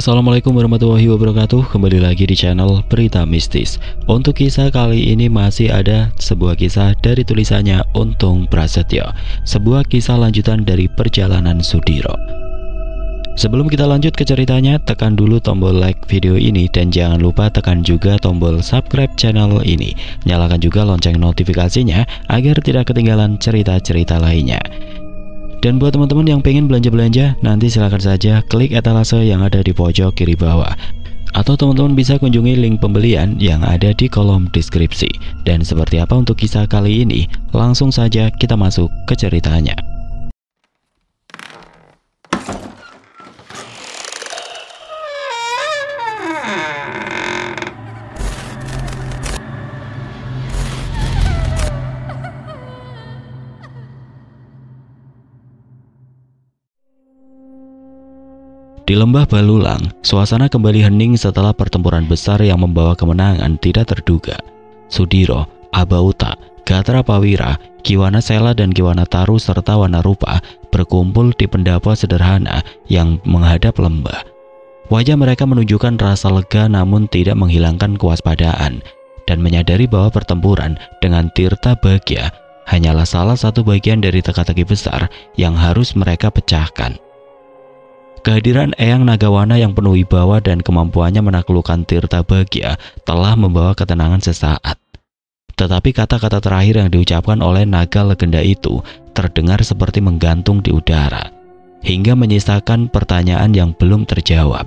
Assalamualaikum warahmatullahi wabarakatuh. Kembali lagi di channel Berita Mistis. Untuk kisah kali ini masih ada sebuah kisah dari tulisannya Untung Prasetyo, sebuah kisah lanjutan dari perjalanan Sudiro. Sebelum kita lanjut ke ceritanya, tekan dulu tombol like video ini dan jangan lupa tekan juga tombol subscribe channel ini. Nyalakan juga lonceng notifikasinya agar tidak ketinggalan cerita-cerita lainnya. Dan buat teman-teman yang pengen belanja-belanja, nanti silahkan saja klik etalase yang ada di pojok kiri bawah. Atau teman-teman bisa kunjungi link pembelian yang ada di kolom deskripsi. Dan seperti apa untuk kisah kali ini, langsung saja kita masuk ke ceritanya. Di lembah Balulang, suasana kembali hening setelah pertempuran besar yang membawa kemenangan tidak terduga. Sudiro, Abauta, Gatra Pawira, Kiwana Sela dan Kiwana Taru serta Wanarupa berkumpul di pendopo sederhana yang menghadap lembah. Wajah mereka menunjukkan rasa lega namun tidak menghilangkan kewaspadaan dan menyadari bahwa pertempuran dengan Tirta Bagya hanyalah salah satu bagian dari teka-teki besar yang harus mereka pecahkan. Kehadiran Eyang Nagawana yang penuh wibawa dan kemampuannya menaklukkan Tirta Bagya telah membawa ketenangan sesaat. Tetapi kata-kata terakhir yang diucapkan oleh naga legenda itu terdengar seperti menggantung di udara, hingga menyisakan pertanyaan yang belum terjawab.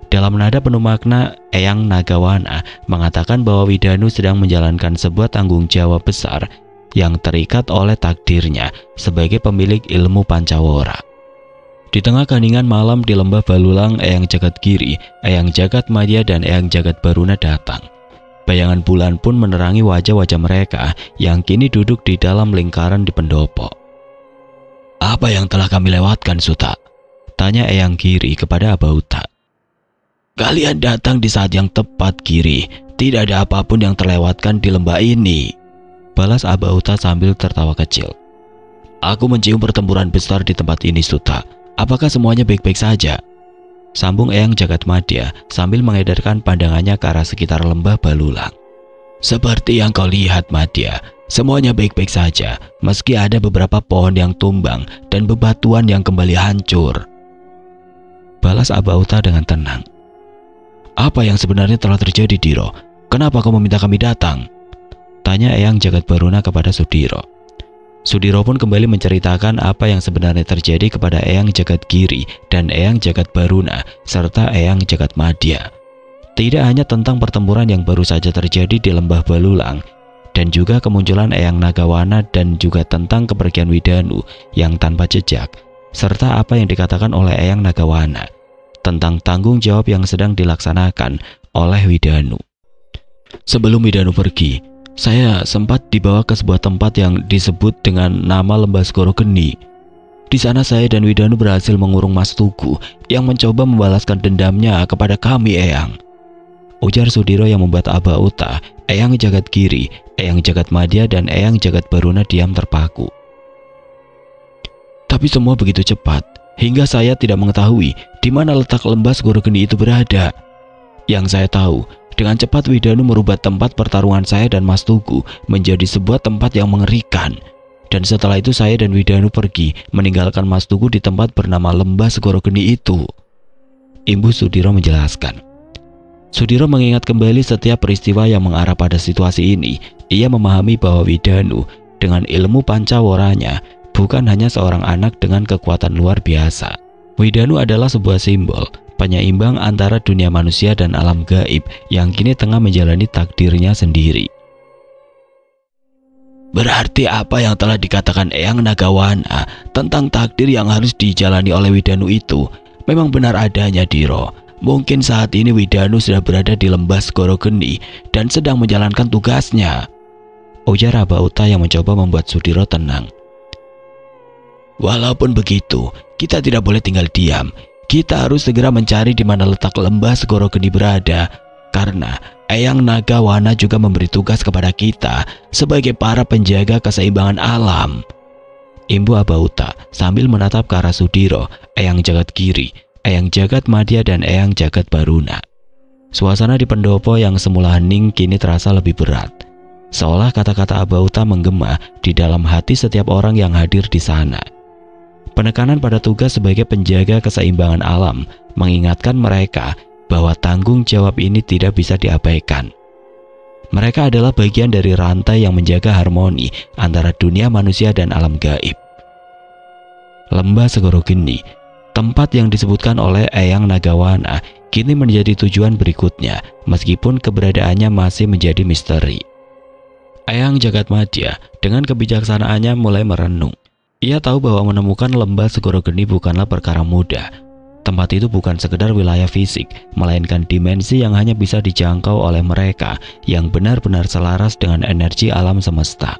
Dalam nada penuh makna, Eyang Nagawana mengatakan bahwa Widanu sedang menjalankan sebuah tanggung jawab besar yang terikat oleh takdirnya sebagai pemilik ilmu Pancawara. Di tengah keheningan malam di lembah Balulang, Eyang Jagadgiri, Eyang Jagadmadya dan Eyang Jagadbaruna datang. Bayangan bulan pun menerangi wajah-wajah mereka yang kini duduk di dalam lingkaran di pendopo. "Apa yang telah kami lewatkan, Suta?" tanya Eyang Giri kepada Abauta. "Kalian datang di saat yang tepat, Giri. Tidak ada apapun yang terlewatkan di lembah ini," balas Abauta sambil tertawa kecil. "Aku mencium pertempuran besar di tempat ini, Suta. Apakah semuanya baik-baik saja?" sambung Eyang Jagadmadya sambil mengedarkan pandangannya ke arah sekitar lembah Balulang. "Seperti yang kau lihat, Madya, semuanya baik-baik saja, meski ada beberapa pohon yang tumbang dan bebatuan yang kembali hancur," balas Abauta dengan tenang. "Apa yang sebenarnya telah terjadi, Diro? Kenapa kau meminta kami datang?" tanya Eyang Jagadbaruna kepada Sudiro. Sudiro pun kembali menceritakan apa yang sebenarnya terjadi kepada Eyang Jagadgiri dan Eyang Jagadbaruna serta Eyang Jagadmadya. Tidak hanya tentang pertempuran yang baru saja terjadi di lembah Balulang, dan juga kemunculan Eyang Nagawana dan juga tentang kepergian Widanu yang tanpa jejak, serta apa yang dikatakan oleh Eyang Nagawana tentang tanggung jawab yang sedang dilaksanakan oleh Widanu. "Sebelum Widanu pergi, saya sempat dibawa ke sebuah tempat yang disebut dengan nama Lembah Segoro Geni. Di sana saya dan Widanu berhasil mengurung Mas Tugu yang mencoba membalaskan dendamnya kepada kami, Eyang," ujar Sudiro yang membuat Abauta, Eyang Jagadgiri, Eyang Jagadmadya dan Eyang Jagadbaruna diam terpaku. "Tapi semua begitu cepat hingga saya tidak mengetahui di mana letak Lembah Segoro Geni itu berada. Yang saya tahu, dengan cepat Widanu merubah tempat pertarungan saya dan Mas Tugu menjadi sebuah tempat yang mengerikan. Dan setelah itu saya dan Widanu pergi meninggalkan Mas Tugu di tempat bernama Lembah Segoro Geni itu," Imbu Sudiro menjelaskan. Sudiro mengingat kembali setiap peristiwa yang mengarah pada situasi ini. Ia memahami bahwa Widanu dengan ilmu pancaworanya bukan hanya seorang anak dengan kekuatan luar biasa. Widanu adalah sebuah simbol penyeimbang antara dunia manusia dan alam gaib yang kini tengah menjalani takdirnya sendiri. "Berarti apa yang telah dikatakan Eyang Nagawana tentang takdir yang harus dijalani oleh Widanu itu memang benar adanya, Diro. Mungkin saat ini Widanu sudah berada di Lembah Segoro Geni dan sedang menjalankan tugasnya," ujar Abauta yang mencoba membuat Sudiro tenang. "Walaupun begitu, kita tidak boleh tinggal diam. Kita harus segera mencari di mana letak Lembah Segoro Geni berada, karena Eyang Nagawana juga memberi tugas kepada kita sebagai para penjaga keseimbangan alam," imbu Abauta sambil menatap ke arah Sudiro, Eyang Jagadgiri, Eyang Jagat Madya dan Eyang Jagat Baruna. Suasana di pendopo yang semula hening kini terasa lebih berat. Seolah kata-kata Abauta menggema di dalam hati setiap orang yang hadir di sana. Penekanan pada tugas sebagai penjaga keseimbangan alam mengingatkan mereka bahwa tanggung jawab ini tidak bisa diabaikan. Mereka adalah bagian dari rantai yang menjaga harmoni antara dunia manusia dan alam gaib. Lembah Segoro Geni, tempat yang disebutkan oleh Eyang Nagawana, kini menjadi tujuan berikutnya meskipun keberadaannya masih menjadi misteri. Eyang Jagat Madya dengan kebijaksanaannya mulai merenung. Ia tahu bahwa menemukan lembah Segoro Geni bukanlah perkara mudah. Tempat itu bukan sekedar wilayah fisik, melainkan dimensi yang hanya bisa dijangkau oleh mereka yang benar-benar selaras dengan energi alam semesta.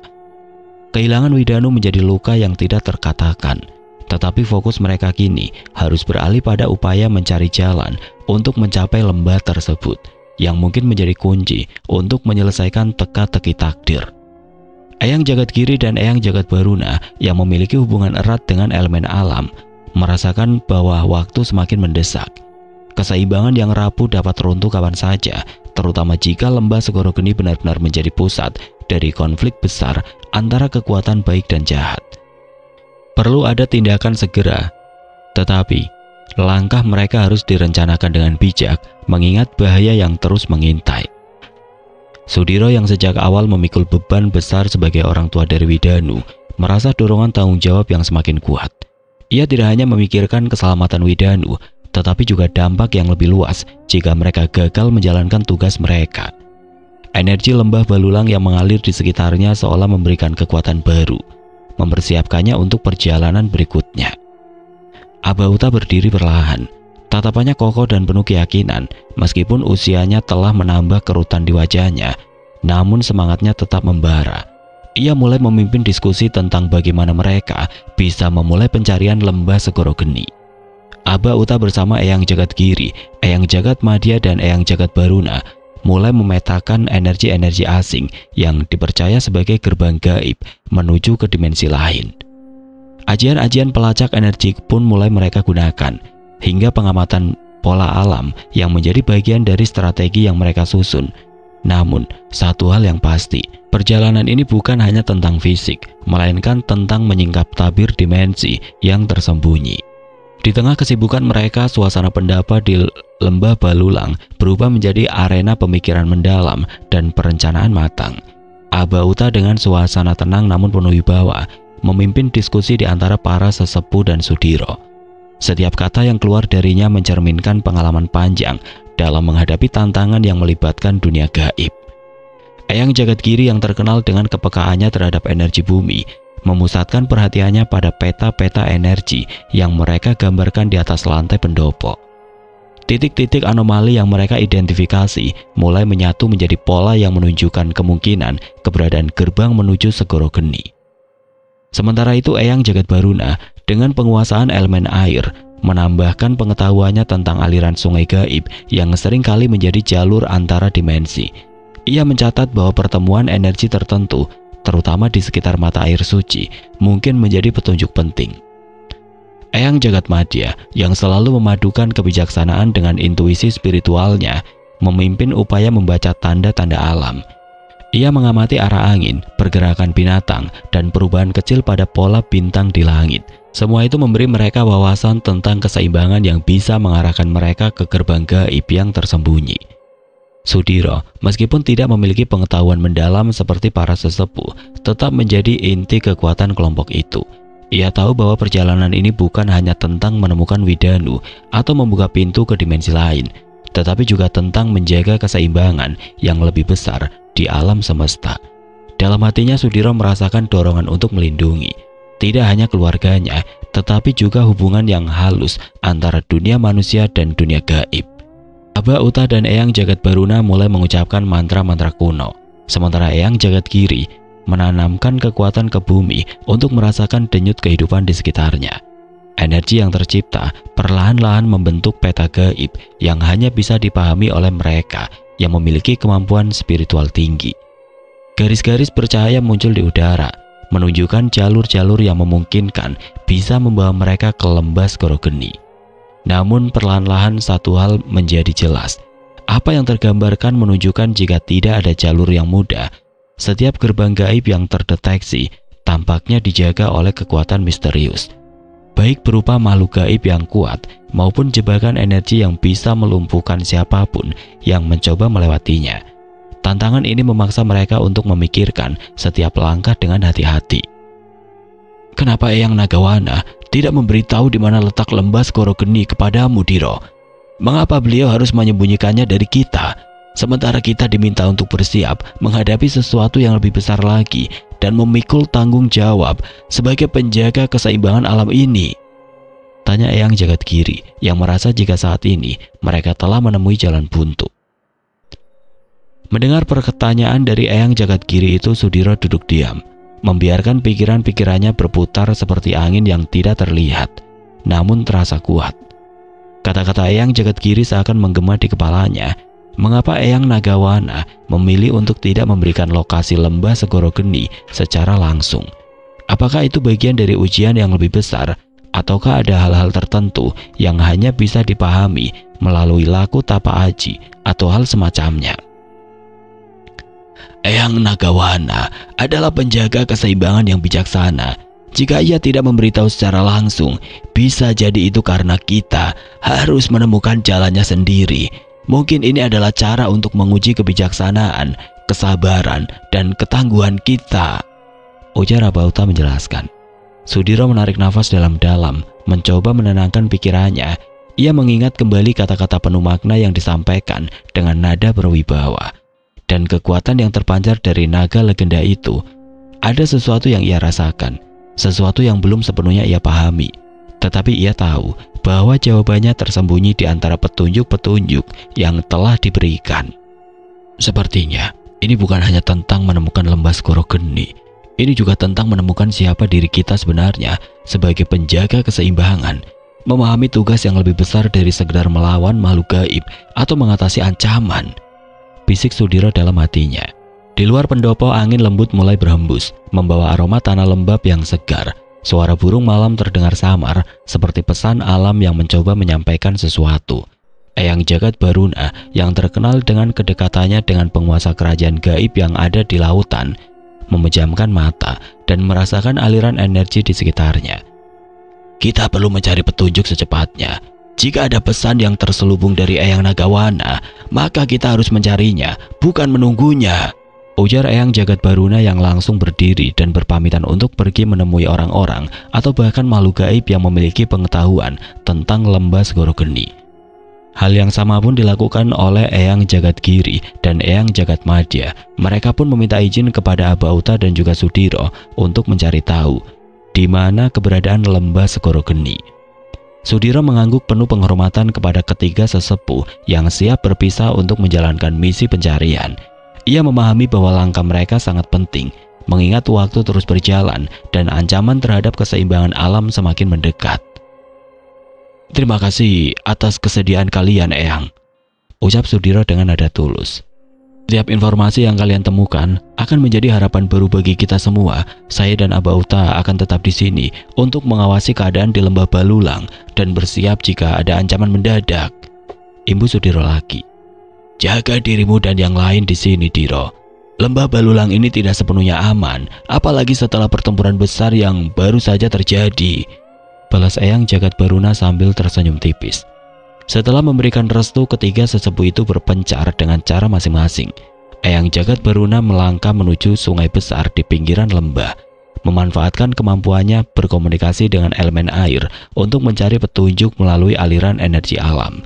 Kehilangan Widanu menjadi luka yang tidak terkatakan. Tetapi fokus mereka kini harus beralih pada upaya mencari jalan untuk mencapai lembah tersebut yang mungkin menjadi kunci untuk menyelesaikan teka-teki takdir. Eyang Jagat Giri dan Eyang Jagat Baruna yang memiliki hubungan erat dengan elemen alam merasakan bahwa waktu semakin mendesak. Keseimbangan yang rapuh dapat runtuh kapan saja, terutama jika lembah Segoro Geni benar-benar menjadi pusat dari konflik besar antara kekuatan baik dan jahat. Perlu ada tindakan segera, tetapi langkah mereka harus direncanakan dengan bijak mengingat bahaya yang terus mengintai. Sudiro yang sejak awal memikul beban besar sebagai orang tua dari Widanu merasa dorongan tanggung jawab yang semakin kuat. Ia tidak hanya memikirkan keselamatan Widanu, tetapi juga dampak yang lebih luas jika mereka gagal menjalankan tugas mereka. Energi lembah Balulang yang mengalir di sekitarnya seolah memberikan kekuatan baru, mempersiapkannya untuk perjalanan berikutnya. Abauta berdiri perlahan, tatapannya kokoh dan penuh keyakinan. Meskipun usianya telah menambah kerutan di wajahnya, namun semangatnya tetap membara. Ia mulai memimpin diskusi tentang bagaimana mereka bisa memulai pencarian lembah Segoro Geni. Abauta bersama Eyang Jagat Giri, Eyang Jagat Madya dan Eyang Jagat Baruna mulai memetakan energi-energi asing yang dipercaya sebagai gerbang gaib menuju ke dimensi lain. Ajian-ajian pelacak energi pun mulai mereka gunakan, hingga pengamatan pola alam yang menjadi bagian dari strategi yang mereka susun. Namun, satu hal yang pasti, perjalanan ini bukan hanya tentang fisik, melainkan tentang menyingkap tabir dimensi yang tersembunyi. Di tengah kesibukan mereka, suasana pendapat di lembah Balulang berubah menjadi arena pemikiran mendalam dan perencanaan matang. Abauta dengan suasana tenang namun penuh wibawa memimpin diskusi di antara para sesepuh dan Sudiro. Setiap kata yang keluar darinya mencerminkan pengalaman panjang dalam menghadapi tantangan yang melibatkan dunia gaib. Eyang Jagat Giri yang terkenal dengan kepekaannya terhadap energi bumi memusatkan perhatiannya pada peta-peta energi yang mereka gambarkan di atas lantai pendopo. Titik-titik anomali yang mereka identifikasi mulai menyatu menjadi pola yang menunjukkan kemungkinan keberadaan gerbang menuju Segoro Geni. Sementara itu Eyang Jagat Baruna dengan penguasaan elemen air menambahkan pengetahuannya tentang aliran sungai gaib yang seringkali menjadi jalur antara dimensi. Ia mencatat bahwa pertemuan energi tertentu, terutama di sekitar mata air suci, mungkin menjadi petunjuk penting. Eyang Jagat Madya yang selalu memadukan kebijaksanaan dengan intuisi spiritualnya memimpin upaya membaca tanda-tanda alam. Ia mengamati arah angin, pergerakan binatang, dan perubahan kecil pada pola bintang di langit. Semua itu memberi mereka wawasan tentang keseimbangan yang bisa mengarahkan mereka ke gerbang gaib yang tersembunyi. Sudiro, meskipun tidak memiliki pengetahuan mendalam seperti para sesepuh, tetap menjadi inti kekuatan kelompok itu. Ia tahu bahwa perjalanan ini bukan hanya tentang menemukan Widanu atau membuka pintu ke dimensi lain, tetapi juga tentang menjaga keseimbangan yang lebih besar di alam semesta. Dalam hatinya Sudiro merasakan dorongan untuk melindungi, tidak hanya keluarganya, tetapi juga hubungan yang halus antara dunia manusia dan dunia gaib. Abauta dan Eyang Jagat Baruna mulai mengucapkan mantra-mantra kuno, sementara Eyang Jagat Giri menanamkan kekuatan ke bumi untuk merasakan denyut kehidupan di sekitarnya. Energi yang tercipta perlahan-lahan membentuk peta gaib yang hanya bisa dipahami oleh mereka yang memiliki kemampuan spiritual tinggi. Garis-garis bercahaya muncul di udara, menunjukkan jalur-jalur yang memungkinkan bisa membawa mereka ke lembah Segoro Geni. Namun perlahan-lahan satu hal menjadi jelas. Apa yang tergambarkan menunjukkan jika tidak ada jalur yang mudah, setiap gerbang gaib yang terdeteksi tampaknya dijaga oleh kekuatan misterius, baik berupa makhluk gaib yang kuat maupun jebakan energi yang bisa melumpuhkan siapapun yang mencoba melewatinya. Tantangan ini memaksa mereka untuk memikirkan setiap langkah dengan hati-hati. Kenapa Eyang Nagawana tidak memberitahu di mana letak lembah Segoro Geni kepadamu, Diro? Mengapa beliau harus menyembunyikannya dari kita, sementara kita diminta untuk bersiap menghadapi sesuatu yang lebih besar lagi dan memikul tanggung jawab sebagai penjaga keseimbangan alam ini? Tanya Eyang Jagadgiri yang merasa jika saat ini mereka telah menemui jalan buntu. Mendengar pertanyaan dari Eyang Jagadgiri itu, Sudiro duduk diam, membiarkan pikiran-pikirannya berputar seperti angin yang tidak terlihat, namun terasa kuat. Kata-kata Eyang Jagadgiri seakan menggema di kepalanya. Mengapa Eyang Nagawana memilih untuk tidak memberikan lokasi lembah Segoro Geni secara langsung? Apakah itu bagian dari ujian yang lebih besar, ataukah ada hal-hal tertentu yang hanya bisa dipahami melalui laku tapa aji atau hal semacamnya? Eyang Nagawana adalah penjaga keseimbangan yang bijaksana. Jika ia tidak memberitahu secara langsung, bisa jadi itu karena kita harus menemukan jalannya sendiri. Mungkin ini adalah cara untuk menguji kebijaksanaan, kesabaran, dan ketangguhan kita, ujar Abauta menjelaskan. Sudiro menarik nafas dalam-dalam, mencoba menenangkan pikirannya. Ia mengingat kembali kata-kata penuh makna yang disampaikan dengan nada berwibawa. Dan kekuatan yang terpancar dari naga legenda itu, ada sesuatu yang ia rasakan, sesuatu yang belum sepenuhnya ia pahami. Tetapi ia tahu bahwa jawabannya tersembunyi di antara petunjuk-petunjuk yang telah diberikan. Sepertinya ini bukan hanya tentang menemukan lembah Segoro Geni, ini juga tentang menemukan siapa diri kita sebenarnya sebagai penjaga keseimbangan, memahami tugas yang lebih besar dari sekedar melawan makhluk gaib atau mengatasi ancaman, bisik Sudiro dalam hatinya. Di luar pendopo, angin lembut mulai berhembus, membawa aroma tanah lembab yang segar. Suara burung malam terdengar samar, seperti pesan alam yang mencoba menyampaikan sesuatu. Eyang Jagadbaruna yang terkenal dengan kedekatannya dengan penguasa kerajaan gaib yang ada di lautan, memejamkan mata dan merasakan aliran energi di sekitarnya. Kita perlu mencari petunjuk secepatnya. Jika ada pesan yang terselubung dari Eyang Nagawana, maka kita harus mencarinya, bukan menunggunya, ujar Eyang Jagadbaruna yang langsung berdiri dan berpamitan untuk pergi menemui orang-orang atau bahkan makhluk gaib yang memiliki pengetahuan tentang lembah Segoro Geni. Hal yang sama pun dilakukan oleh Eyang Jagadgiri dan Eyang Jagadmadya. Mereka pun meminta izin kepada Abauta dan juga Sudiro untuk mencari tahu di mana keberadaan lembah Segoro Geni. Sudiro mengangguk penuh penghormatan kepada ketiga sesepuh yang siap berpisah untuk menjalankan misi pencarian. Ia memahami bahwa langkah mereka sangat penting, mengingat waktu terus berjalan dan ancaman terhadap keseimbangan alam semakin mendekat. Terima kasih atas kesediaan kalian, Eyang, ucap Sudiro dengan nada tulus. Setiap informasi yang kalian temukan akan menjadi harapan baru bagi kita semua. Saya dan Abauta akan tetap di sini untuk mengawasi keadaan di lembah Balulang dan bersiap jika ada ancaman mendadak, imbu Sudiro lagi. Jaga dirimu dan yang lain di sini, Diro. Lembah Balulang ini tidak sepenuhnya aman, apalagi setelah pertempuran besar yang baru saja terjadi, balas Eyang Jagadbaruna sambil tersenyum tipis. Setelah memberikan restu, ketiga sesepuh itu berpencar dengan cara masing-masing. Eyang Jagadbaruna melangkah menuju sungai besar di pinggiran lembah, memanfaatkan kemampuannya berkomunikasi dengan elemen air untuk mencari petunjuk melalui aliran energi alam.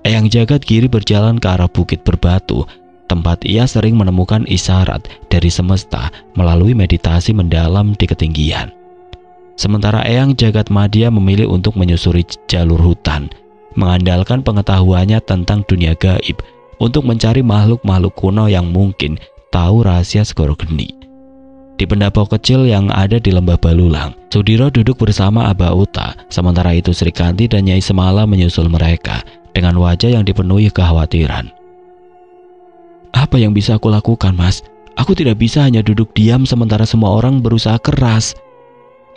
Eyang Jagadgiri berjalan ke arah bukit berbatu, tempat ia sering menemukan isyarat dari semesta melalui meditasi mendalam di ketinggian. Sementara Eyang Jagadmadya memilih untuk menyusuri jalur hutan, mengandalkan pengetahuannya tentang dunia gaib untuk mencari makhluk-makhluk kuno yang mungkin tahu rahasia Segoro Geni. Di pendopo kecil yang ada di lembah Balulang, Sudiro duduk bersama Abauta, sementara itu Srikanti dan Nyai Semala menyusul mereka dengan wajah yang dipenuhi kekhawatiran. Apa yang bisa aku lakukan, Mas? Aku tidak bisa hanya duduk diam sementara semua orang berusaha keras,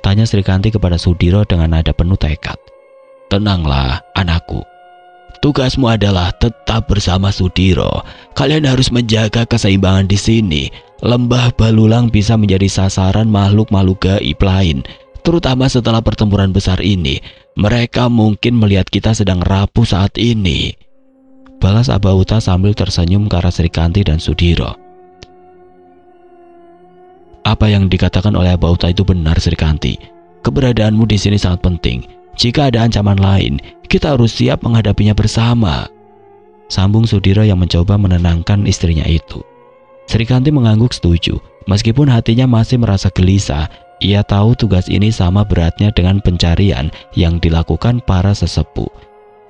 tanya Srikanti kepada Sudiro dengan nada penuh tekad. Tenanglah, anakku. Tugasmu adalah tetap bersama Sudiro. Kalian harus menjaga keseimbangan di sini. Lembah Balulang bisa menjadi sasaran makhluk-makhluk gaib lain, terutama setelah pertempuran besar ini. Mereka mungkin melihat kita sedang rapuh saat ini. Balas Abauta sambil tersenyum ke arah Srikanti dan Sudiro. Apa yang dikatakan oleh Abauta itu benar, Srikanti. Keberadaanmu di sini sangat penting. Jika ada ancaman lain, kita harus siap menghadapinya bersama. Sambung Sudiro yang mencoba menenangkan istrinya itu. Srikanti mengangguk setuju. Meskipun hatinya masih merasa gelisah, ia tahu tugas ini sama beratnya dengan pencarian yang dilakukan para sesepuh.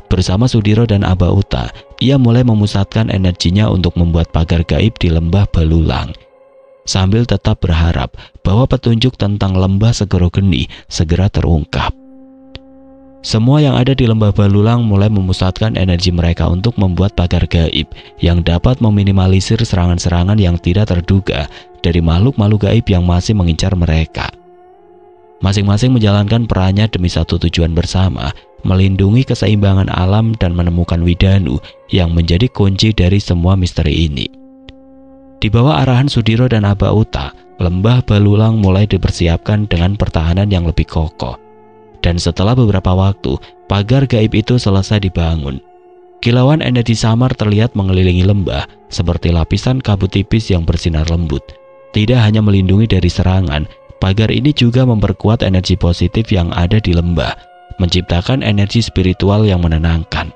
Bersama Sudiro dan Abauta, ia mulai memusatkan energinya untuk membuat pagar gaib di lembah Balulang, sambil tetap berharap bahwa petunjuk tentang lembah Segoro Geni segera terungkap. Semua yang ada di lembah Balulang mulai memusatkan energi mereka untuk membuat pagar gaib yang dapat meminimalisir serangan-serangan yang tidak terduga dari makhluk-makhluk gaib yang masih mengincar mereka. Masing-masing menjalankan perannya demi satu tujuan bersama, melindungi keseimbangan alam dan menemukan Widanu yang menjadi kunci dari semua misteri ini. Di bawah arahan Sudiro dan Abauta, lembah Balulang mulai dipersiapkan dengan pertahanan yang lebih kokoh. Dan setelah beberapa waktu, pagar gaib itu selesai dibangun. Kilauan energi samar terlihat mengelilingi lembah seperti lapisan kabut tipis yang bersinar lembut. Tidak hanya melindungi dari serangan, pagar ini juga memperkuat energi positif yang ada di lembah, menciptakan energi spiritual yang menenangkan.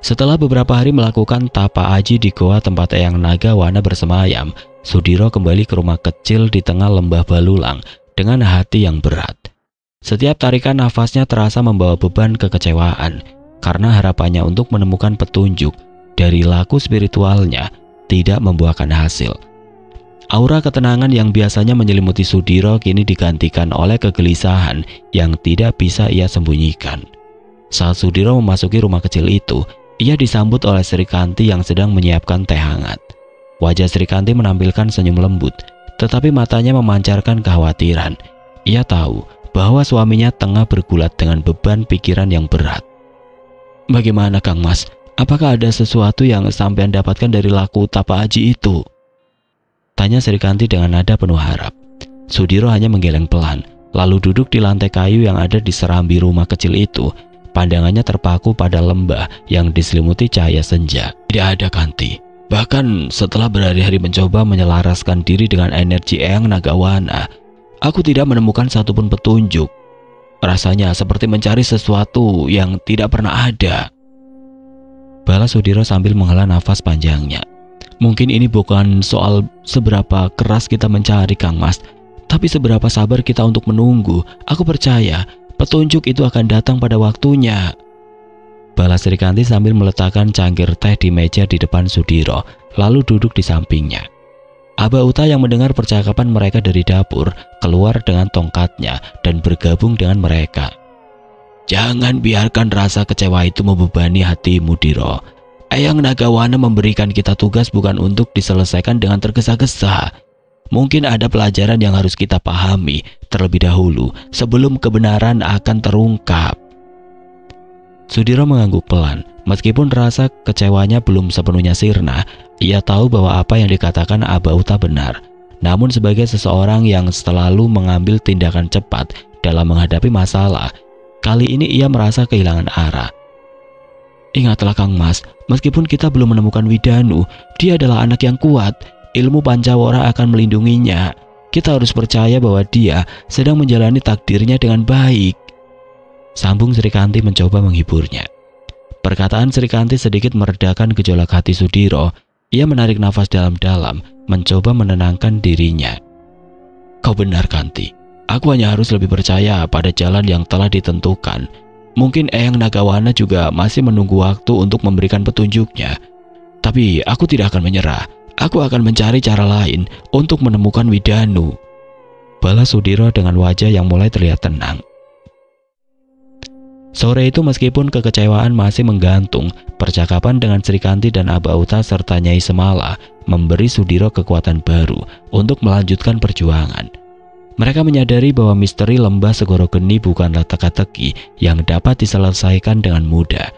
Setelah beberapa hari melakukan tapa aji di goa tempat Eyang Nagawana bersemayam, Sudiro kembali ke rumah kecil di tengah lembah Balulang dengan hati yang berat. Setiap tarikan nafasnya terasa membawa beban kekecewaan, karena harapannya untuk menemukan petunjuk dari laku spiritualnya tidak membuahkan hasil. Aura ketenangan yang biasanya menyelimuti Sudiro kini digantikan oleh kegelisahan yang tidak bisa ia sembunyikan. Saat Sudiro memasuki rumah kecil itu, ia disambut oleh Srikanti yang sedang menyiapkan teh hangat. Wajah Srikanti menampilkan senyum lembut, tetapi matanya memancarkan kekhawatiran. Ia tahu bahwa suaminya tengah bergulat dengan beban pikiran yang berat. Bagaimana Kang Mas? Apakah ada sesuatu yang sampean dapatkan dari laku tapa aji itu? Tanya Srikanti dengan nada penuh harap. Sudiro hanya menggeleng pelan, lalu duduk di lantai kayu yang ada di serambi rumah kecil itu. Pandangannya terpaku pada lembah yang diselimuti cahaya senja. Tidak ada Kanti. Bahkan setelah berhari-hari mencoba menyelaraskan diri dengan energi Eyang Nagawana, aku tidak menemukan satupun petunjuk. Rasanya seperti mencari sesuatu yang tidak pernah ada. Balas Sudiro sambil menghela nafas panjangnya. Mungkin ini bukan soal seberapa keras kita mencari Kang Mas, tapi seberapa sabar kita untuk menunggu. Aku percaya petunjuk itu akan datang pada waktunya. Balas Srikanti sambil meletakkan cangkir teh di meja di depan Sudiro, lalu duduk di sampingnya. Abauta yang mendengar percakapan mereka dari dapur, keluar dengan tongkatnya dan bergabung dengan mereka. Jangan biarkan rasa kecewa itu membebani hatimu, Diro. Eyang Nagawana memberikan kita tugas bukan untuk diselesaikan dengan tergesa-gesa. Mungkin ada pelajaran yang harus kita pahami terlebih dahulu sebelum kebenaran akan terungkap. Sudiro mengangguk pelan. Meskipun rasa kecewanya belum sepenuhnya sirna, ia tahu bahwa apa yang dikatakan Abauta benar. Namun sebagai seseorang yang selalu mengambil tindakan cepat dalam menghadapi masalah, kali ini ia merasa kehilangan arah. Ingatlah Kang Mas, meskipun kita belum menemukan Widanu, dia adalah anak yang kuat. Ilmu Pancawara akan melindunginya. Kita harus percaya bahwa dia sedang menjalani takdirnya dengan baik. Sambung Srikanti mencoba menghiburnya. Perkataan Srikanti sedikit meredakan gejolak hati Sudiro. Ia menarik nafas dalam-dalam, mencoba menenangkan dirinya. Kau benar Kanti. Aku hanya harus lebih percaya pada jalan yang telah ditentukan. Mungkin Eyang Nagawana juga masih menunggu waktu untuk memberikan petunjuknya. Tapi aku tidak akan menyerah. Aku akan mencari cara lain untuk menemukan Widanu. Balas Sudiro dengan wajah yang mulai terlihat tenang. Sore itu meskipun kekecewaan masih menggantung, percakapan dengan Srikanti dan Abauta serta Nyai Semala memberi Sudiro kekuatan baru untuk melanjutkan perjuangan. Mereka menyadari bahwa misteri lembah Segoro Geni bukanlah teka-teki yang dapat diselesaikan dengan mudah,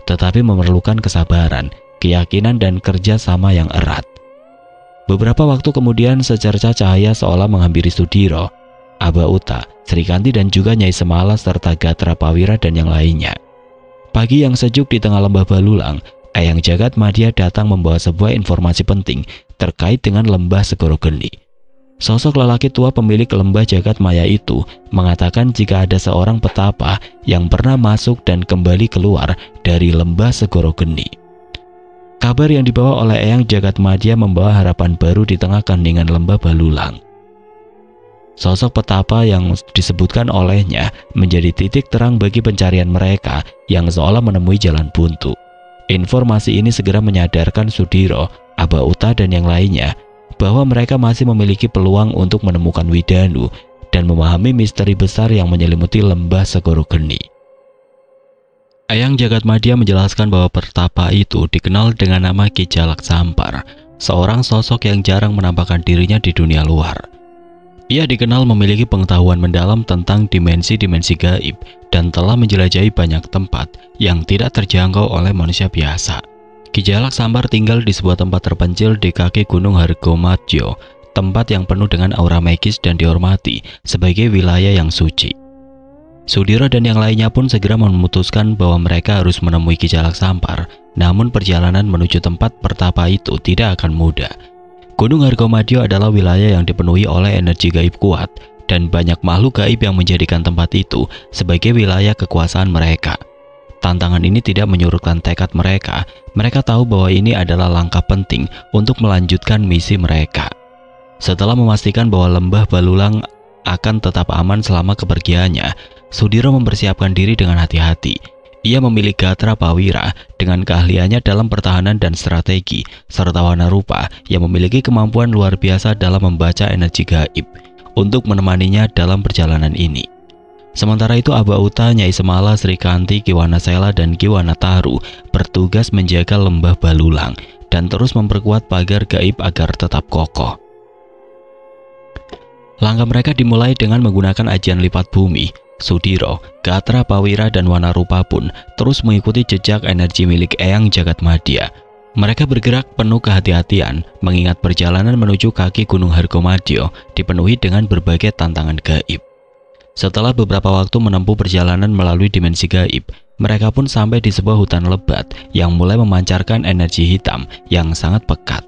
tetapi memerlukan kesabaran, keyakinan, dan kerja sama yang erat. Beberapa waktu kemudian secerca cahaya seolah menghampiri Sudiro, Abauta, Srikanti, dan juga Nyai Semala serta Gatra Pawira dan yang lainnya. Pagi yang sejuk di tengah lembah Balulang, Eyang Jagat Madya datang membawa sebuah informasi penting terkait dengan lembah Segoro Geni. Sosok lelaki tua pemilik lembah Jagat Maya itu mengatakan jika ada seorang petapa yang pernah masuk dan kembali keluar dari lembah Segoro Geni. Kabar yang dibawa oleh Eyang Jagat Madya membawa harapan baru di tengah keheningan lembah Balulang. Sosok petapa yang disebutkan olehnya menjadi titik terang bagi pencarian mereka yang seolah menemui jalan buntu. Informasi ini segera menyadarkan Sudiro, Abauta, dan yang lainnya bahwa mereka masih memiliki peluang untuk menemukan Widanu dan memahami misteri besar yang menyelimuti lembah Segoro Geni. Eyang Jagat Madya menjelaskan bahwa pertapa itu dikenal dengan nama Ki Jalak Sampar, seorang sosok yang jarang menampakkan dirinya di dunia luar. Ia dikenal memiliki pengetahuan mendalam tentang dimensi-dimensi gaib dan telah menjelajahi banyak tempat yang tidak terjangkau oleh manusia biasa. Ki Jalak Sampar tinggal di sebuah tempat terpencil di kaki Gunung Hargomadjo, tempat yang penuh dengan aura magis dan dihormati sebagai wilayah yang suci. Sudiro dan yang lainnya pun segera memutuskan bahwa mereka harus menemui Ki Jalak Sampar, namun perjalanan menuju tempat pertapa itu tidak akan mudah. Gunung Hargomadjo adalah wilayah yang dipenuhi oleh energi gaib kuat dan banyak makhluk gaib yang menjadikan tempat itu sebagai wilayah kekuasaan mereka. Tantangan ini tidak menyurutkan tekad mereka. Mereka tahu bahwa ini adalah langkah penting untuk melanjutkan misi mereka. Setelah memastikan bahwa lembah Balulang akan tetap aman selama kepergiannya, Sudiro mempersiapkan diri dengan hati-hati. Ia memilih Gatra Pawira dengan keahliannya dalam pertahanan dan strategi, serta Wanarupa yang memiliki kemampuan luar biasa dalam membaca energi gaib untuk menemaninya dalam perjalanan ini. Sementara itu Abauta, Nyai Semala, Srikanti, Ki Wanasela, dan Ki Wanataru bertugas menjaga lembah Balulang dan terus memperkuat pagar gaib agar tetap kokoh. Langkah mereka dimulai dengan menggunakan ajian lipat bumi. Sudiro, Gatra Pawira, dan Wanarupa pun terus mengikuti jejak energi milik Eyang Jagat Madya. Mereka bergerak penuh kehati-hatian, mengingat perjalanan menuju kaki Gunung Hargomadjo dipenuhi dengan berbagai tantangan gaib. Setelah beberapa waktu menempuh perjalanan melalui dimensi gaib, mereka pun sampai di sebuah hutan lebat yang mulai memancarkan energi hitam yang sangat pekat.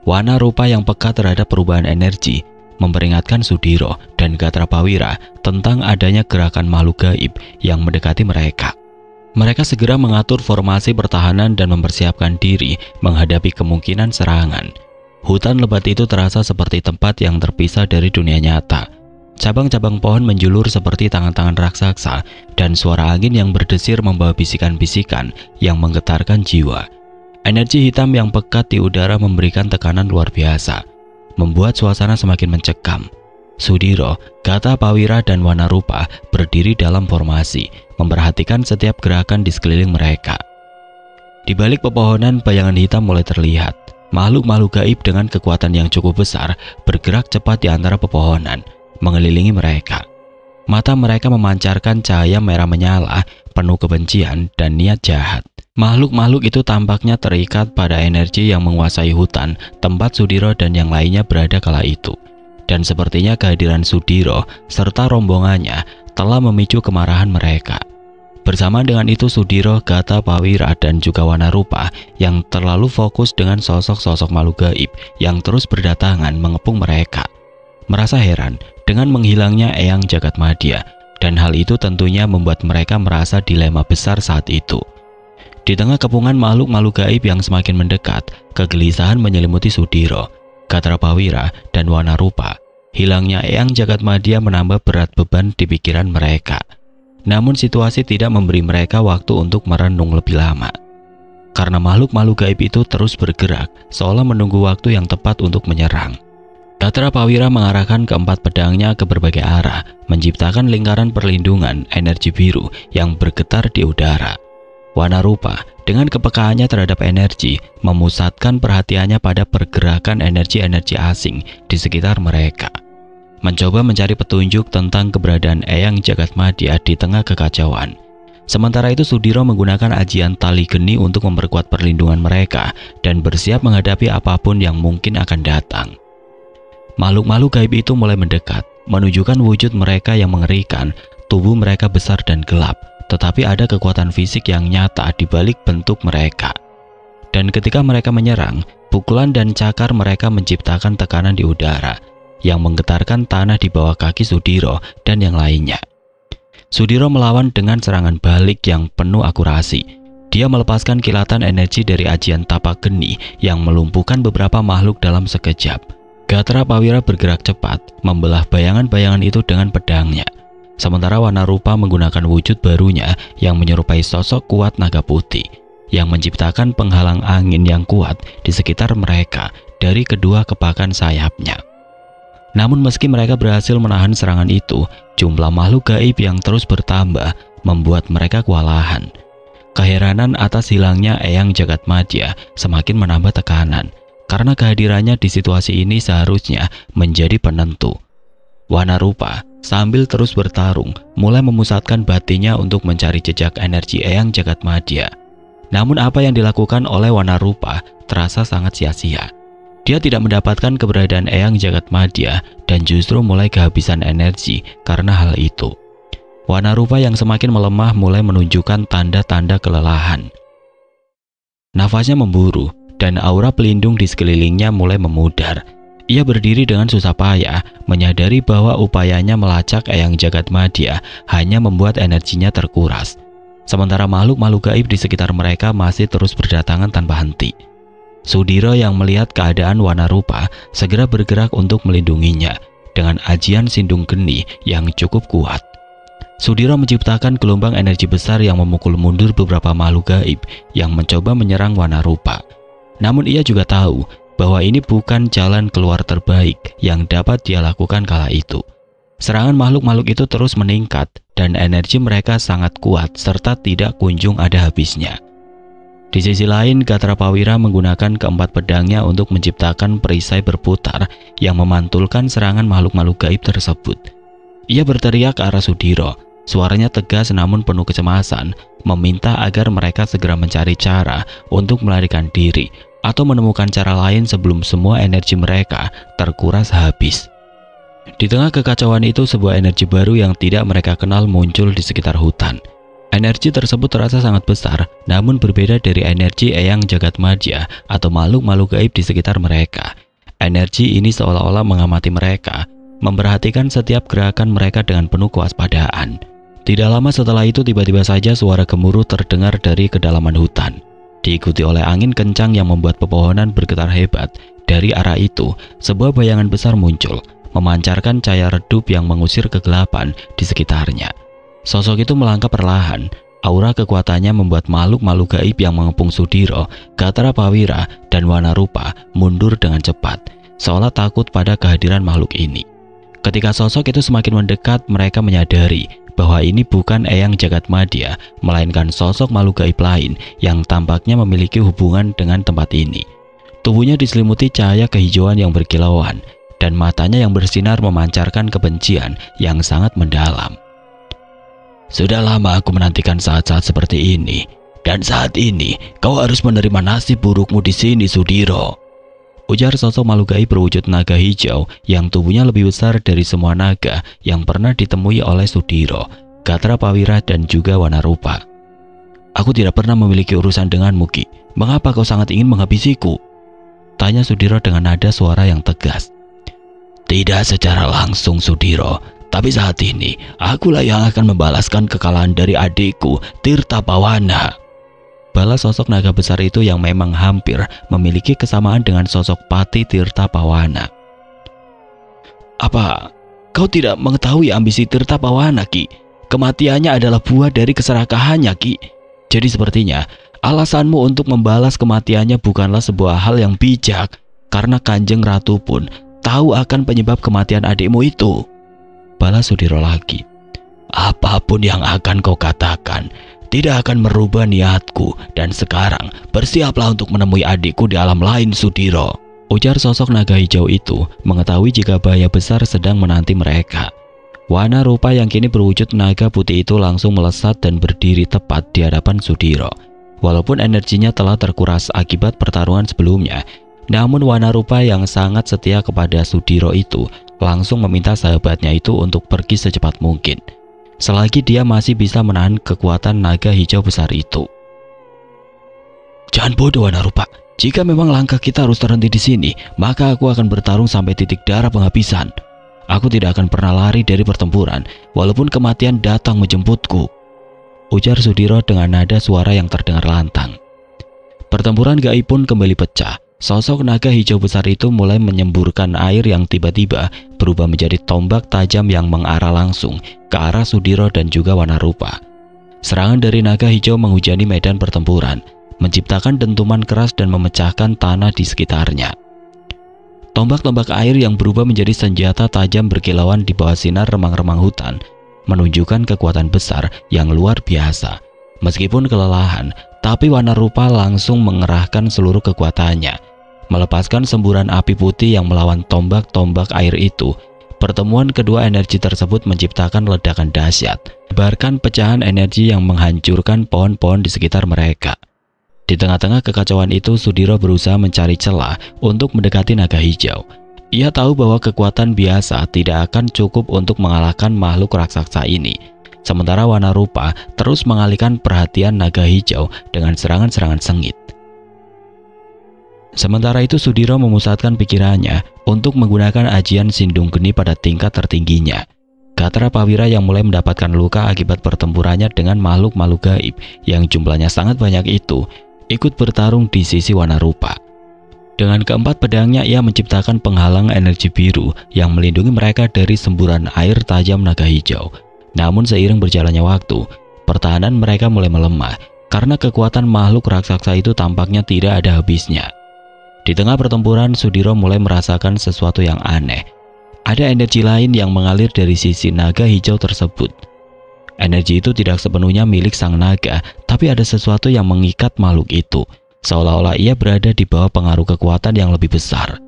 Wanarupa yang peka terhadap perubahan energi memperingatkan Sudiro dan Gatra Pawira tentang adanya gerakan makhluk gaib yang mendekati mereka. Mereka segera mengatur formasi pertahanan dan mempersiapkan diri menghadapi kemungkinan serangan. Hutan lebat itu terasa seperti tempat yang terpisah dari dunia nyata. Cabang-cabang pohon menjulur seperti tangan-tangan raksasa dan suara angin yang berdesir membawa bisikan-bisikan yang menggetarkan jiwa. Energi hitam yang pekat di udara memberikan tekanan luar biasa, membuat suasana semakin mencekam. Sudiro, Gatra Pawira, dan Wanarupa berdiri dalam formasi, memperhatikan setiap gerakan di sekeliling mereka. Di balik pepohonan, bayangan hitam mulai terlihat. Makhluk-makhluk gaib dengan kekuatan yang cukup besar bergerak cepat di antara pepohonan, mengelilingi mereka. Mata mereka memancarkan cahaya merah menyala, penuh kebencian dan niat jahat. Makhluk-makhluk itu tampaknya terikat pada energi yang menguasai hutan tempat Sudiro dan yang lainnya berada kala itu. Dan sepertinya kehadiran Sudiro serta rombongannya telah memicu kemarahan mereka. Bersamaan dengan itu Sudiro, Gatra Pawira, dan juga Wanarupa yang terlalu fokus dengan sosok-sosok makhluk gaib yang terus berdatangan mengepung mereka. Merasa heran dengan menghilangnya Eyang Jagat Madya, dan hal itu tentunya membuat mereka merasa dilema besar saat itu. Di tengah kepungan makhluk-makhluk gaib yang semakin mendekat, kegelisahan menyelimuti Sudiro, Gatra Pawira, dan Wanarupa. Hilangnya Eyang Jagat Madya menambah berat beban di pikiran mereka. Namun situasi tidak memberi mereka waktu untuk merenung lebih lama. Karena makhluk-makhluk gaib itu terus bergerak, seolah menunggu waktu yang tepat untuk menyerang. Gatra Pawira mengarahkan keempat pedangnya ke berbagai arah, menciptakan lingkaran perlindungan energi biru yang bergetar di udara. Wanarupa dengan kepekaannya terhadap energi memusatkan perhatiannya pada pergerakan energi-energi asing di sekitar mereka. mencoba mencari petunjuk tentang keberadaan Eyang Jagatmadya di tengah kekacauan. Sementara itu Sudiro menggunakan ajian tali geni untuk memperkuat perlindungan mereka dan bersiap menghadapi apapun yang mungkin akan datang. Makhluk-makhluk gaib itu mulai mendekat, menunjukkan wujud mereka yang mengerikan. Tubuh mereka besar dan gelap, tetapi ada kekuatan fisik yang nyata di balik bentuk mereka. Dan ketika mereka menyerang, pukulan dan cakar mereka menciptakan tekanan di udara yang menggetarkan tanah di bawah kaki Sudiro dan yang lainnya. Sudiro melawan dengan serangan balik yang penuh akurasi. Dia melepaskan kilatan energi dari ajian tapak geni yang melumpuhkan beberapa makhluk dalam sekejap. Gatra Pawira bergerak cepat, membelah bayangan-bayangan itu dengan pedangnya. Sementara Wanarupa menggunakan wujud barunya yang menyerupai sosok kuat naga putih, yang menciptakan penghalang angin yang kuat di sekitar mereka dari kedua kepakan sayapnya. Namun meski mereka berhasil menahan serangan itu, jumlah makhluk gaib yang terus bertambah membuat mereka kewalahan. Keheranan atas hilangnya Eyang Jagatmadya semakin menambah tekanan, karena kehadirannya di situasi ini seharusnya menjadi penentu. Wanarupa sambil terus bertarung mulai memusatkan batinnya untuk mencari jejak energi Eyang Jagatmadya. Namun apa yang dilakukan oleh Wanarupa terasa sangat sia-sia. Dia tidak mendapatkan keberadaan Eyang Jagatmadya dan justru mulai kehabisan energi karena hal itu. Wanarupa yang semakin melemah mulai menunjukkan tanda-tanda kelelahan. Nafasnya memburu dan aura pelindung di sekelilingnya mulai memudar. Ia berdiri dengan susah payah, menyadari bahwa upayanya melacak Eyang Jagatmadya hanya membuat energinya terkuras. Sementara makhluk-makhluk gaib di sekitar mereka masih terus berdatangan tanpa henti. Sudiro yang melihat keadaan Wanarupa segera bergerak untuk melindunginya dengan ajian sindung geni yang cukup kuat. Sudiro menciptakan gelombang energi besar yang memukul mundur beberapa makhluk gaib yang mencoba menyerang Wanarupa. Namun ia juga tahu bahwa ini bukan jalan keluar terbaik yang dapat dia lakukan kala itu. Serangan makhluk-makhluk itu terus meningkat dan energi mereka sangat kuat serta tidak kunjung ada habisnya. Di sisi lain, Gatra Pawira menggunakan keempat pedangnya untuk menciptakan perisai berputar yang memantulkan serangan makhluk-makhluk gaib tersebut. Ia berteriak ke arah Sudiro, suaranya tegas namun penuh kecemasan, meminta agar mereka segera mencari cara untuk melarikan diri atau menemukan cara lain sebelum semua energi mereka terkuras habis. Di tengah kekacauan itu, sebuah energi baru yang tidak mereka kenal muncul di sekitar hutan. Energi tersebut terasa sangat besar, namun berbeda dari energi Eyang Jagatmadya atau makhluk-makhluk gaib di sekitar mereka. Energi ini seolah-olah mengamati mereka, memperhatikan setiap gerakan mereka dengan penuh kewaspadaan. Tidak lama setelah itu, tiba-tiba saja suara gemuruh terdengar dari kedalaman hutan. Diikuti oleh angin kencang yang membuat pepohonan bergetar hebat. Dari arah itu, sebuah bayangan besar muncul, memancarkan cahaya redup yang mengusir kegelapan di sekitarnya. Sosok itu melangkah perlahan. Aura kekuatannya membuat makhluk-makhluk gaib yang mengepung Sudiro, Gatra Pawira, dan Wanarupa mundur dengan cepat, seolah takut pada kehadiran makhluk ini. Ketika sosok itu semakin mendekat, mereka menyadari bahwa ini bukan Eyang Jagatmadya, melainkan sosok makhluk gaib lain yang tampaknya memiliki hubungan dengan tempat ini. Tubuhnya diselimuti cahaya kehijauan yang berkilauan, dan matanya yang bersinar memancarkan kebencian yang sangat mendalam. Sudah lama aku menantikan saat-saat seperti ini, dan saat ini kau harus menerima nasib burukmu di sini, Sudiro. Ujar sosok makhluk gaib berwujud naga hijau yang tubuhnya lebih besar dari semua naga yang pernah ditemui oleh Sudiro, Gatra Pawira, dan juga Wanarupa. Aku tidak pernah memiliki urusan denganmu, Ki. Mengapa kau sangat ingin menghabisiku? Tanya Sudiro dengan nada suara yang tegas. Tidak secara langsung, Sudiro. Tapi saat ini, akulah yang akan membalaskan kekalahan dari adikku, Tirtapawana. Balas sosok naga besar itu yang memang hampir memiliki kesamaan dengan sosok Pati Tirtapawana. Apa kau tidak mengetahui ambisi Tirtapawana, Ki? Kematiannya adalah buah dari keserakahannya, Ki. Jadi sepertinya alasanmu untuk membalas kematiannya bukanlah sebuah hal yang bijak, karena Kanjeng Ratu pun tahu akan penyebab kematian adikmu itu. Balas Sudiro lagi. Apapun yang akan kau katakan tidak akan merubah niatku, dan sekarang bersiaplah untuk menemui adikku di alam lain, Sudiro. Ujar sosok naga hijau itu, mengetahui jika bahaya besar sedang menanti mereka. Wana Rupa yang kini berwujud naga putih itu langsung melesat dan berdiri tepat di hadapan Sudiro. Walaupun energinya telah terkuras akibat pertarungan sebelumnya, namun Wana Rupa yang sangat setia kepada Sudiro itu langsung meminta sahabatnya itu untuk pergi secepat mungkin, selagi dia masih bisa menahan kekuatan naga hijau besar itu. Jangan bodoh, Wana Rupa. Jika memang langkah kita harus terhenti di sini, maka aku akan bertarung sampai titik darah penghabisan. Aku tidak akan pernah lari dari pertempuran, walaupun kematian datang menjemputku. Ujar Sudiro dengan nada suara yang terdengar lantang. Pertempuran gaib pun kembali pecah. Sosok naga hijau besar itu mulai menyemburkan air yang tiba-tiba berubah menjadi tombak tajam yang mengarah langsung ke arah Sudiro dan juga Wana Rupa. Serangan dari naga hijau menghujani medan pertempuran, menciptakan dentuman keras dan memecahkan tanah di sekitarnya. Tombak-tombak air yang berubah menjadi senjata tajam berkilauan di bawah sinar remang-remang hutan, menunjukkan kekuatan besar yang luar biasa. Meskipun kelelahan, tapi Wana Rupa langsung mengerahkan seluruh kekuatannya, melepaskan semburan api putih yang melawan tombak-tombak air itu. Pertemuan kedua energi tersebut menciptakan ledakan dahsyat, menebarkan pecahan energi yang menghancurkan pohon-pohon di sekitar mereka. Di tengah-tengah kekacauan itu, Sudiro berusaha mencari celah untuk mendekati naga hijau. Ia tahu bahwa kekuatan biasa tidak akan cukup untuk mengalahkan makhluk raksasa ini. Sementara Wana Rupa terus mengalihkan perhatian naga hijau dengan serangan-serangan sengit. Sementara itu Sudiro memusatkan pikirannya untuk menggunakan ajian Sindung Geni pada tingkat tertingginya. Gatra Pawira yang mulai mendapatkan luka akibat pertempurannya dengan makhluk-makhluk gaib yang jumlahnya sangat banyak itu, ikut bertarung di sisi Wana Rupa. Dengan keempat pedangnya ia menciptakan penghalang energi biru yang melindungi mereka dari semburan air tajam naga hijau. Namun seiring berjalannya waktu, pertahanan mereka mulai melemah karena kekuatan makhluk raksasa itu tampaknya tidak ada habisnya. Di tengah pertempuran, Sudiro mulai merasakan sesuatu yang aneh. Ada energi lain yang mengalir dari sisi naga hijau tersebut. Energi itu tidak sepenuhnya milik sang naga, tapi ada sesuatu yang mengikat makhluk itu, seolah-olah ia berada di bawah pengaruh kekuatan yang lebih besar.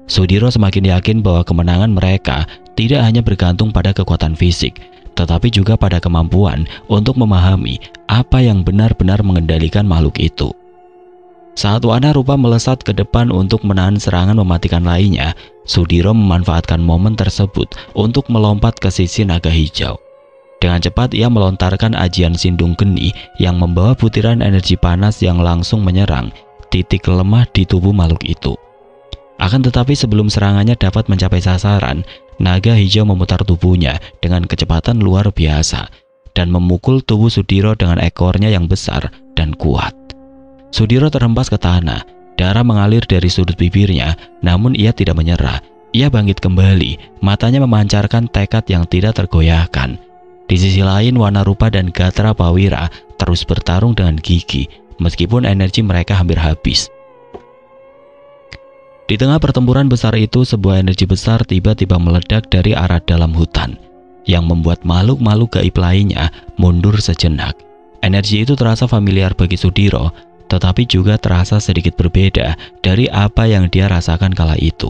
Sudiro semakin yakin bahwa kemenangan mereka tidak hanya bergantung pada kekuatan fisik, tetapi juga pada kemampuan untuk memahami apa yang benar-benar mengendalikan makhluk itu. Saat Wana Rupa melesat ke depan untuk menahan serangan mematikan lainnya, Sudiro memanfaatkan momen tersebut untuk melompat ke sisi naga hijau. Dengan cepat ia melontarkan ajian Sindung Geni yang membawa butiran energi panas yang langsung menyerang titik lemah di tubuh makhluk itu. Akan tetapi sebelum serangannya dapat mencapai sasaran, naga hijau memutar tubuhnya dengan kecepatan luar biasa dan memukul tubuh Sudiro dengan ekornya yang besar dan kuat. Sudiro terhempas ke tanah, darah mengalir dari sudut bibirnya, namun ia tidak menyerah. Ia bangkit kembali, matanya memancarkan tekad yang tidak tergoyahkan. Di sisi lain, Wana Rupa dan Gatra Pawira terus bertarung dengan gigih, meskipun energi mereka hampir habis. Di tengah pertempuran besar itu, sebuah energi besar tiba-tiba meledak dari arah dalam hutan, yang membuat makhluk-makhluk gaib lainnya mundur sejenak. Energi itu terasa familiar bagi Sudiro, tetapi juga terasa sedikit berbeda dari apa yang dia rasakan kala itu.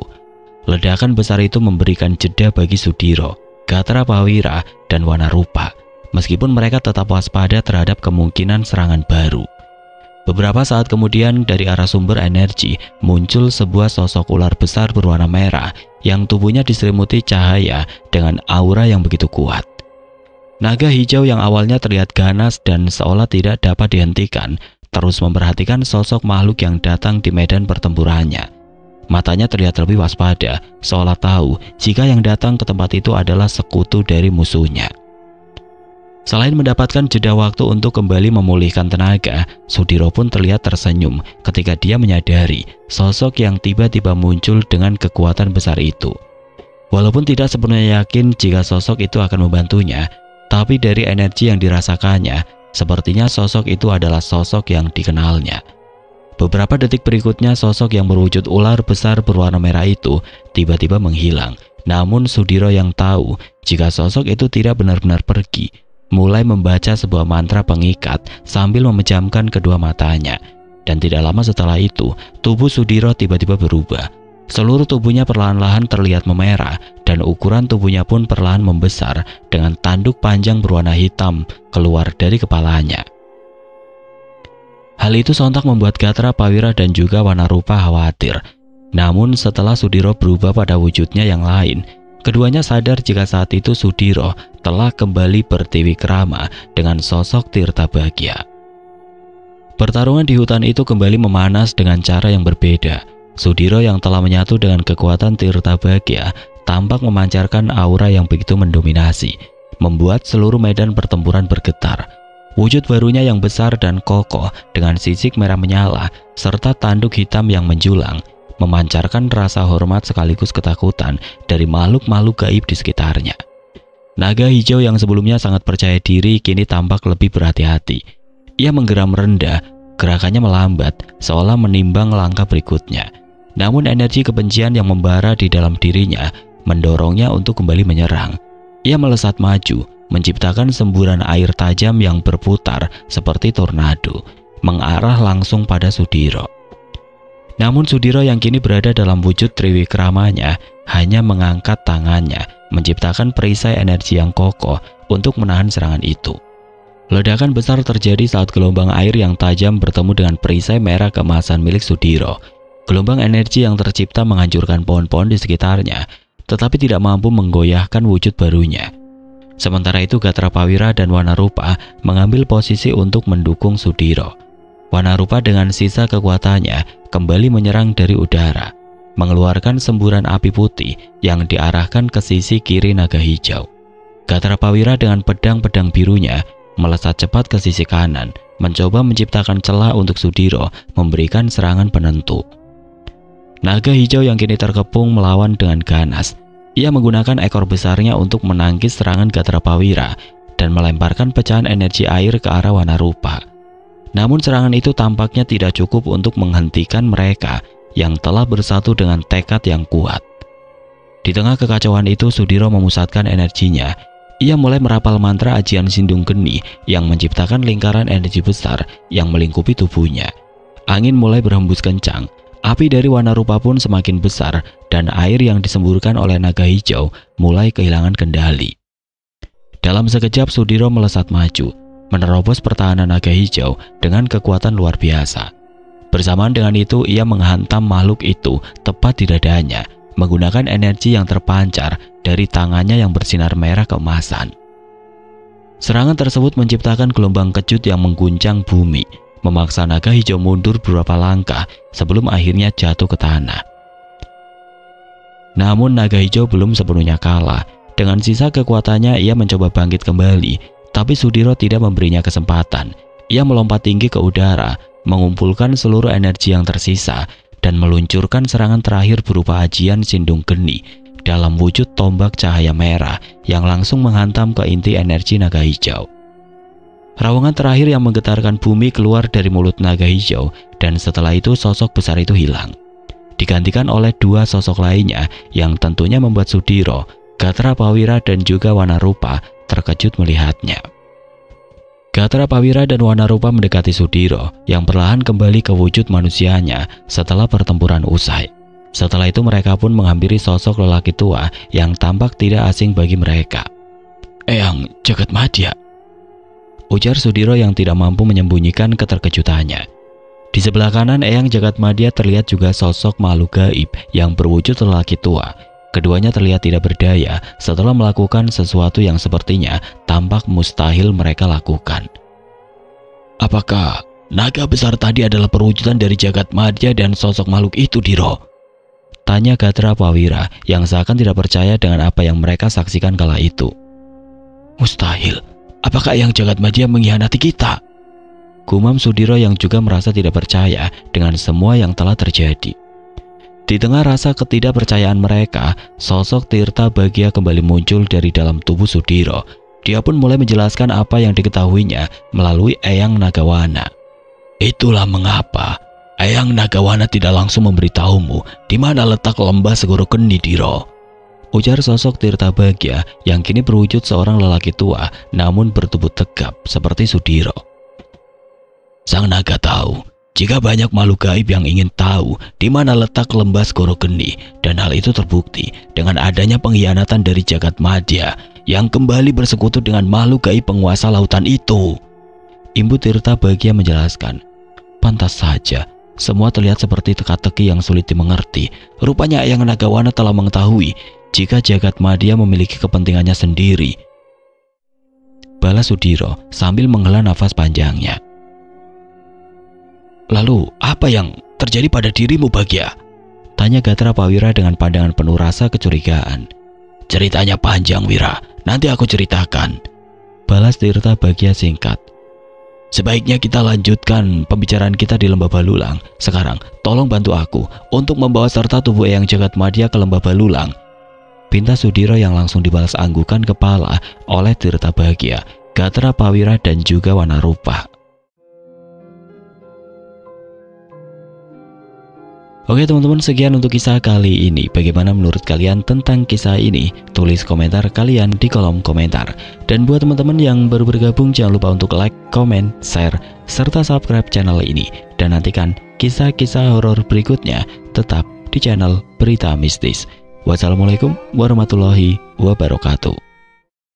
Ledakan besar itu memberikan jeda bagi Sudiro, Gatra Pawira, dan Wana Rupa, meskipun mereka tetap waspada terhadap kemungkinan serangan baru. Beberapa saat kemudian, dari arah sumber energi muncul sebuah sosok ular besar berwarna merah yang tubuhnya diselimuti cahaya dengan aura yang begitu kuat. Naga hijau yang awalnya terlihat ganas dan seolah tidak dapat dihentikan, terus memperhatikan sosok makhluk yang datang di medan pertempurannya. Matanya terlihat lebih waspada, seolah tahu jika yang datang ke tempat itu adalah sekutu dari musuhnya. Selain mendapatkan jeda waktu untuk kembali memulihkan tenaga, Sudiro pun terlihat tersenyum ketika dia menyadari sosok yang tiba-tiba muncul dengan kekuatan besar itu. Walaupun tidak sepenuhnya yakin jika sosok itu akan membantunya, tapi dari energi yang dirasakannya, sepertinya sosok itu adalah sosok yang dikenalnya. Beberapa detik berikutnya, sosok yang berwujud ular besar berwarna merah itu tiba-tiba menghilang. Namun Sudiro yang tahu jika sosok itu tidak benar-benar pergi, mulai membaca sebuah mantra pengikat sambil memejamkan kedua matanya. Dan tidak lama setelah itu, tubuh Sudiro tiba-tiba berubah. Seluruh tubuhnya perlahan-lahan terlihat memerah dan ukuran tubuhnya pun perlahan membesar dengan tanduk panjang berwarna hitam keluar dari kepalanya. Hal itu sontak membuat Gatra Prawira dan juga Wanarupa khawatir. Namun setelah Sudiro berubah pada wujudnya yang lain, keduanya sadar jika saat itu Sudiro telah kembali bertiwikrama dengan sosok Tirtabhagya. Pertarungan di hutan itu kembali memanas dengan cara yang berbeda. Sudiro yang telah menyatu dengan kekuatan Tirtabhagya tampak memancarkan aura yang begitu mendominasi, membuat seluruh medan pertempuran bergetar. Wujud barunya yang besar dan kokoh dengan sisik merah menyala serta tanduk hitam yang menjulang memancarkan rasa hormat sekaligus ketakutan dari makhluk-makhluk gaib di sekitarnya. Naga hijau yang sebelumnya sangat percaya diri kini tampak lebih berhati-hati. Ia menggeram rendah, gerakannya melambat seolah menimbang langkah berikutnya. Namun energi kebencian yang membara di dalam dirinya mendorongnya untuk kembali menyerang. Ia melesat maju, menciptakan semburan air tajam yang berputar seperti tornado, mengarah langsung pada Sudiro. Namun Sudiro yang kini berada dalam wujud triwikramanya hanya mengangkat tangannya, menciptakan perisai energi yang kokoh untuk menahan serangan itu. Ledakan besar terjadi saat gelombang air yang tajam bertemu dengan perisai merah keemasan milik Sudiro. Gelombang energi yang tercipta menghancurkan pohon-pohon di sekitarnya, tetapi tidak mampu menggoyahkan wujud barunya. Sementara itu Gatra Prawira dan Wanarupa mengambil posisi untuk mendukung Sudiro. Wanarupa dengan sisa kekuatannya kembali menyerang dari udara, mengeluarkan semburan api putih yang diarahkan ke sisi kiri naga hijau. Gatra Prawira dengan pedang-pedang birunya melesat cepat ke sisi kanan, mencoba menciptakan celah untuk Sudiro memberikan serangan penentu. Naga hijau yang kini terkepung melawan dengan ganas. Ia menggunakan ekor besarnya untuk menangkis serangan Gatra Prawira dan melemparkan pecahan energi air ke arah Wanarupa. Namun serangan itu tampaknya tidak cukup untuk menghentikan mereka yang telah bersatu dengan tekad yang kuat. Di tengah kekacauan itu Sudiro memusatkan energinya. Ia mulai merapal mantra ajian Sindung Geni yang menciptakan lingkaran energi besar yang melingkupi tubuhnya. Angin mulai berhembus kencang. Api dari Wanarupa pun semakin besar dan air yang disemburkan oleh naga hijau mulai kehilangan kendali. Dalam sekejap Sudiro melesat maju, menerobos pertahanan naga hijau dengan kekuatan luar biasa. Bersamaan dengan itu ia menghantam makhluk itu tepat di dadanya, menggunakan energi yang terpancar dari tangannya yang bersinar merah keemasan. Serangan tersebut menciptakan gelombang kejut yang mengguncang bumi, memaksa naga hijau mundur beberapa langkah sebelum akhirnya jatuh ke tanah. Namun naga hijau belum sepenuhnya kalah. Dengan sisa kekuatannya ia mencoba bangkit kembali, tapi Sudiro tidak memberinya kesempatan. Ia melompat tinggi ke udara, mengumpulkan seluruh energi yang tersisa dan meluncurkan serangan terakhir berupa ajian Sindung Geni dalam wujud tombak cahaya merah yang langsung menghantam ke inti energi naga hijau. Raungan terakhir yang menggetarkan bumi keluar dari mulut naga hijau dan setelah itu sosok besar itu hilang. Digantikan oleh dua sosok lainnya yang tentunya membuat Sudiro, Gatra Prawira dan juga Wanarupa terkejut melihatnya. Gatra Prawira dan Wanarupa mendekati Sudiro yang perlahan kembali ke wujud manusianya setelah pertempuran usai. Setelah itu mereka pun menghampiri sosok lelaki tua yang tampak tidak asing bagi mereka. "Eyang Jagadmadya," ujar Sudiro yang tidak mampu menyembunyikan keterkejutannya. Di sebelah kanan Eyang Jagadmadya terlihat juga sosok makhluk gaib yang berwujud lelaki tua. Keduanya terlihat tidak berdaya setelah melakukan sesuatu yang sepertinya tampak mustahil mereka lakukan. "Apakah naga besar tadi adalah perwujudan dari Jagadmadya dan sosok makhluk itu, Diro?" tanya Gatra Prawira yang seakan tidak percaya dengan apa yang mereka saksikan kala itu. "Mustahil. Apakah Eyang Jagadmadya mengkhianati kita?" gumam Sudiro yang juga merasa tidak percaya dengan semua yang telah terjadi. Di tengah rasa ketidakpercayaan mereka, sosok Tirtabhagya kembali muncul dari dalam tubuh Sudiro. Dia pun mulai menjelaskan apa yang diketahuinya melalui Eyang Nagawana. "Itulah mengapa Eyang Nagawana tidak langsung memberitahumu di mana letak lembah Segoro Geni, Diro," ujar sosok Tirtabhagya yang kini berwujud seorang lelaki tua namun bertubuh tegap seperti Sudiro. "Sang naga tahu Jika banyak makhluk gaib yang ingin tahu di mana letak lembah Segoro Geni, dan hal itu terbukti dengan adanya pengkhianatan dari Jagat Madya yang kembali bersekutu dengan makhluk gaib penguasa lautan itu. Imbu Tirta Bahagia menjelaskan. Pantas saja, semua terlihat seperti teka-teki yang sulit dimengerti. Rupanya Eyang Nagawana telah mengetahui jika Jagat Madya memiliki kepentingannya sendiri. Balas Sudiro sambil menghela nafas panjangnya. Lalu, apa yang terjadi pada dirimu, Bahagia? Tanya Gatra Prawira dengan pandangan penuh rasa kecurigaan. Ceritanya panjang, Wira. Nanti aku ceritakan. Balas Tirta Bahagia singkat. Sebaiknya kita lanjutkan pembicaraan kita di Lembah Balulang. Sekarang, tolong bantu aku untuk membawa serta tubuh Eyang Jagat Madya ke Lembah Balulang. Pinta Sudiro yang langsung dibalas anggukan kepala oleh Tirta Bahagia, Gatra Prawira dan juga Wanarupa. Oke teman-teman, sekian untuk kisah kali ini. Bagaimana menurut kalian tentang kisah ini? Tulis komentar kalian di kolom komentar. Dan buat teman-teman yang baru bergabung, jangan lupa untuk like, comment, share, serta subscribe channel ini. Dan nantikan kisah-kisah horor berikutnya tetap di channel Berita Mistis. Wassalamualaikum warahmatullahi wabarakatuh.